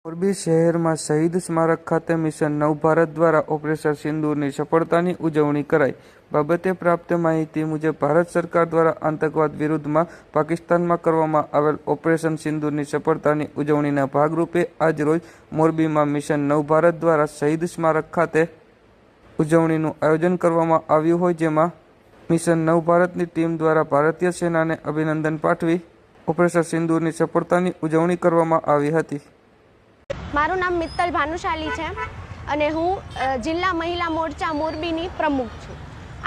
મોરબી શહેરમાં શહીદ સ્મારક ખાતે મિશન નવ ભારત દ્વારા ઓપરેશન સિંદૂરની સફળતાની ઉજવણી કરાઈ. બાબતે પ્રાપ્ત માહિતી મુજબ ભારત સરકાર દ્વારા આતંકવાદ વિરુદ્ધમાં પાકિસ્તાનમાં કરવામાં આવેલ ઓપરેશન સિંદૂરની સફળતાની ઉજવણીના ભાગરૂપે આજરોજ મોરબીમાં મિશન નવ ભારત દ્વારા શહીદ સ્મારક ખાતે ઉજવણીનું આયોજન કરવામાં આવ્યું હોય, જેમાં મિશન નવ ભારતની ટીમ દ્વારા ભારતીય સેનાને અભિનંદન પાઠવી ઓપરેશન સિંદૂરની સફળતાની ઉજવણી કરવામાં આવી હતી. મારું નામ મિત્તલ ભાનુશાલી છે અને હું જિલ્લા મહિલા મોરચા મોરબીની પ્રમુખ છું.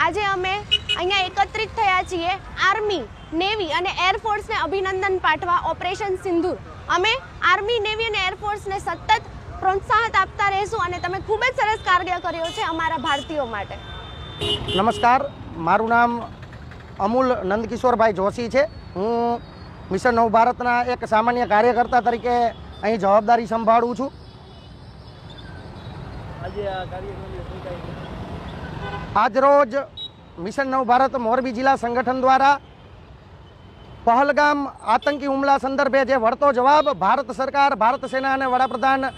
આજે અમે અહીંયા એકત્રિત થયા છીએ આર્મી, નેવી અને એરફોર્સને અભિનંદન પાઠવા ઓપરેશન સિંદૂર. અમે આર્મી, નેવી અને એરફોર્સને સતત પ્રોત્સાહન આપતા રહીશું અને તમે ખૂબ જ સરસ કાર્ય કર્યો છે અમારા ભારતીયો માટે. નમસ્કાર, મારું નામ અમૂલ નંદકિશોરભાઈ જોશી છે. હું મિશન નવ ભારતના એક સામાન્ય કાર્યકર્તા તરીકે અહીં જવાબદારી સંભાળું છું. આજરોજ મિશન નવ ભારત મોરબી જિલ્લા સંગઠન દ્વારા પહલગામ આતંકી હુમલા સંદર્ભે જે વળતો જવાબ ભારત સરકાર, ભારત સેના અને વડાપ્રધાન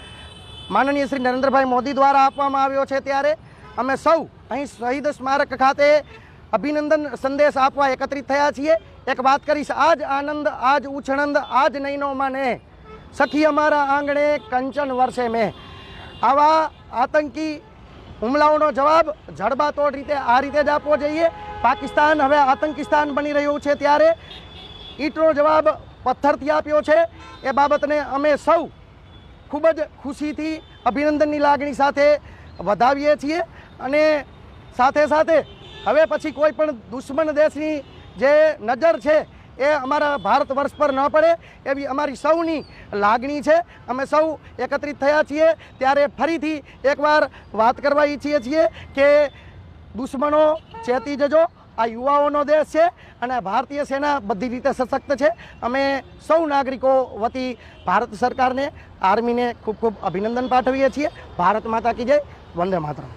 માનનીય શ્રી નરેન્દ્રભાઈ મોદી દ્વારા આપવામાં આવ્યો છે, ત્યારે અમે સૌ અહીં શહીદ સ્મારક ખાતે અભિનંદન સંદેશ આપવા એકત્રિત થયા છીએ. એક વાત કરીશ, આજ આનંદ, આજ ઉછળંદ, આજ નૈનો માને, સખી અમારા આંગણે કંચન વર્ષે મેં. આવા આતંકી હુમલાઓનો જવાબ જડબાતોડ રીતે આ રીતે જ આપવો જોઈએ. પાકિસ્તાન હવે આતંકિસ્તાન બની રહ્યું છે, ત્યારે ઈંટનો જવાબ પથ્થરથી આપ્યો છે. એ બાબતને અમે સૌ ખૂબ જ ખુશીથી અભિનંદનની લાગણી સાથે વધાવીએ છીએ અને સાથે સાથે હવે પછી કોઈ પણ દુશ્મન દેશની જે નજર છે એ અમારા ભારત વર્ષ પર ન પડે એવી અમારી સૌની લાગણી છે. અમે સૌ એકત્રિત થયા છીએ, ત્યારે ફરીથી એકવાર વાત કરવા ઈચ્છીએ છીએ કે દુશ્મનો ચેતી જજો. આ યુવાઓનો દેશ છે અને ભારતીય સેના બધી રીતે સશક્ત છે. અમે સૌ નાગરિકો વતી ભારત સરકારને, આર્મીને ખૂબ ખૂબ અભિનંદન પાઠવીએ છીએ. ભારત માતા કી જય, વંદે માતરમ.